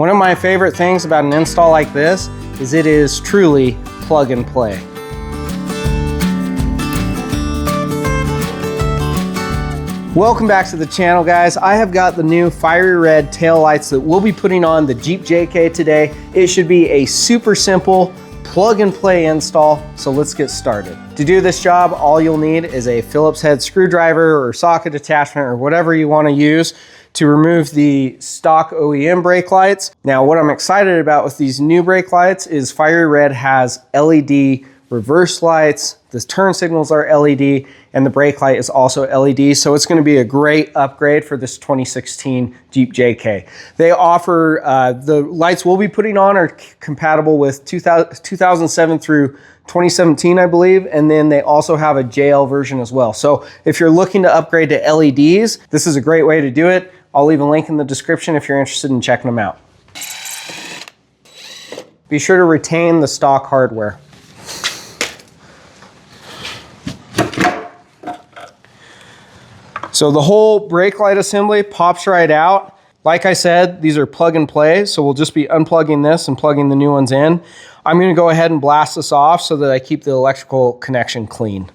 One of my favorite things about an install like this is it is truly plug and play. Welcome back to the channel, guys. I have got the new fiery red tail lights that we'll be putting on the Jeep JK today. It should be a super simple plug and play install, so let's get started. To do this job, all you'll need is a Phillips head screwdriver or socket attachment or whatever you want to use to remove the stock OEM brake lights. Now, what I'm excited about with these new brake lights is Fiery Red has LED reverse lights, the turn signals are LED, and the brake light is also LED, so it's going to be a great upgrade for this 2016 Jeep JK. They offer, the lights we'll be putting on are compatible with 2007 through 2017, I believe, and then they also have a JL version as well. So if you're looking to upgrade to LEDs, this is a great way to do it. I'll leave a link in the description if you're interested in checking them out. Be sure to retain the stock hardware. So the whole brake light assembly pops right out. Like I said, these are plug and play, so we'll just be unplugging this and plugging the new ones in. I'm going to go ahead and blast this off so that I keep the electrical connection clean.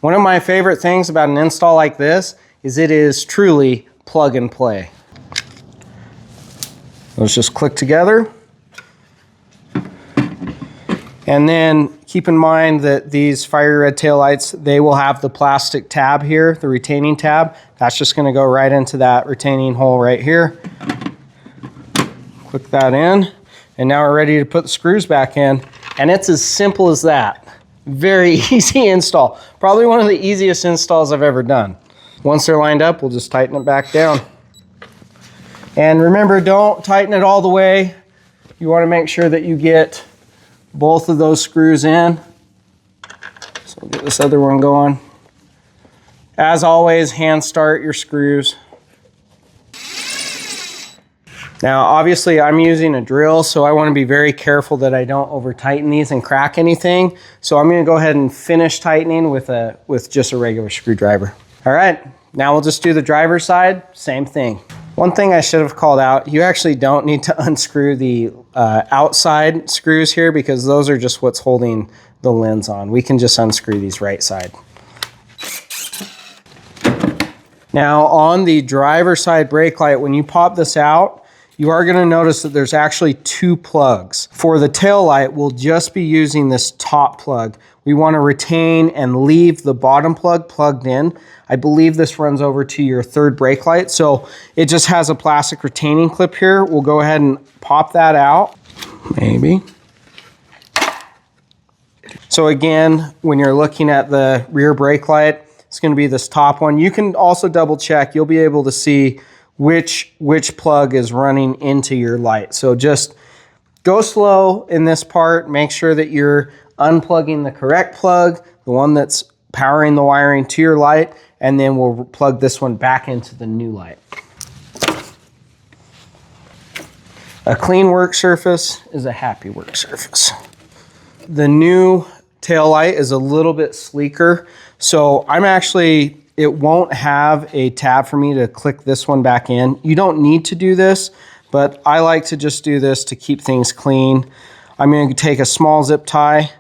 One of my favorite things about an install like this is it is truly plug and play. Those just click together. And then keep in mind that these fiery red taillights, they will have the plastic tab here, the retaining tab. That's just going to go right into that retaining hole right here. Click that in. And now we're ready to put the screws back in. And it's as simple as that. Very easy install. Probably one of the easiest installs I've ever done. Once they're lined up, we'll just tighten it back down. And remember, don't tighten it all the way. You want to make sure that you get both of those screws in. So we'll get this other one going. As always, hand start your screws. Now, obviously, I'm using a drill, so I want to be very careful that I don't over tighten these and crack anything. So I'm going to go ahead and finish tightening with just a regular screwdriver. All right, now we'll just do the driver's side, same thing. One thing I should have called out, you actually don't need to unscrew the outside screws here because those are just what's holding the lens on. We can just unscrew these right side. Now on the driver's side brake light, when you pop this out, you are going to notice that there's actually two plugs. For the tail light, we'll just be using this top plug. We want to retain and leave the bottom plug plugged in. I believe this runs over to your third brake light, so it just has a plastic retaining clip here. We'll go ahead and pop that out, maybe. So again, when you're looking at the rear brake light, it's going to be this top one. You can also double check. You'll be able to see which plug is running into your light. So just go slow in this part. Make sure that you're unplugging the correct plug, the one that's powering the wiring to your light, and then we'll plug this one back into the new light. A clean work surface is a happy work surface. The new tail light is a little bit sleeker, so it won't have a tab for me to click this one back in. You don't need to do this, but I like to just do this to keep things clean. I'm going to take a small zip tie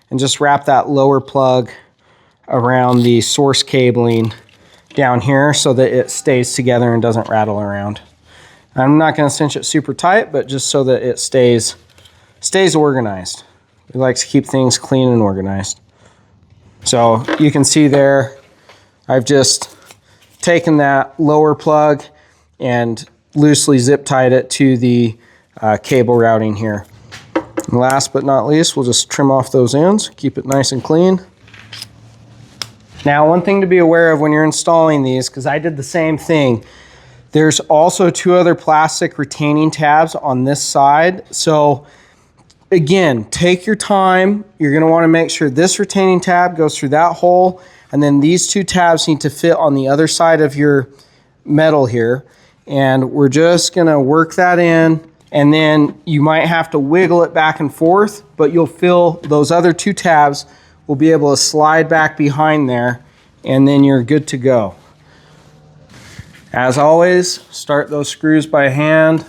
and just wrap that lower plug around the source cabling down here so that it stays together and doesn't rattle around. I'm not going to cinch it super tight, but just so that it stays organized. We like to keep things clean and organized. So you can see there, I've just taken that lower plug and loosely zip tied it to the cable routing here. And last but not least, we'll just trim off those ends, keep it nice and clean. Now, one thing to be aware of when you're installing these, because I did the same thing, there's also two other plastic retaining tabs on this side. So again, take your time. You're going to want to make sure this retaining tab goes through that hole, and then these two tabs need to fit on the other side of your metal here. And we're just going to work that in and then you might have to wiggle it back and forth, but you'll feel those other 2 tabs will be able to slide back behind there, and then you're good to go. As always, start those screws by hand.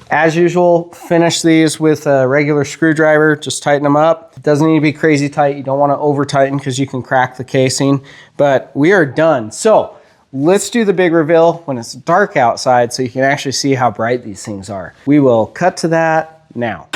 As usual, finish these with a regular screwdriver, just tighten them up. It doesn't need to be crazy tight. You don't want to over tighten because you can crack the casing, but we are done. So let's do the big reveal when it's dark outside so you can actually see how bright these things are. We will cut to that now.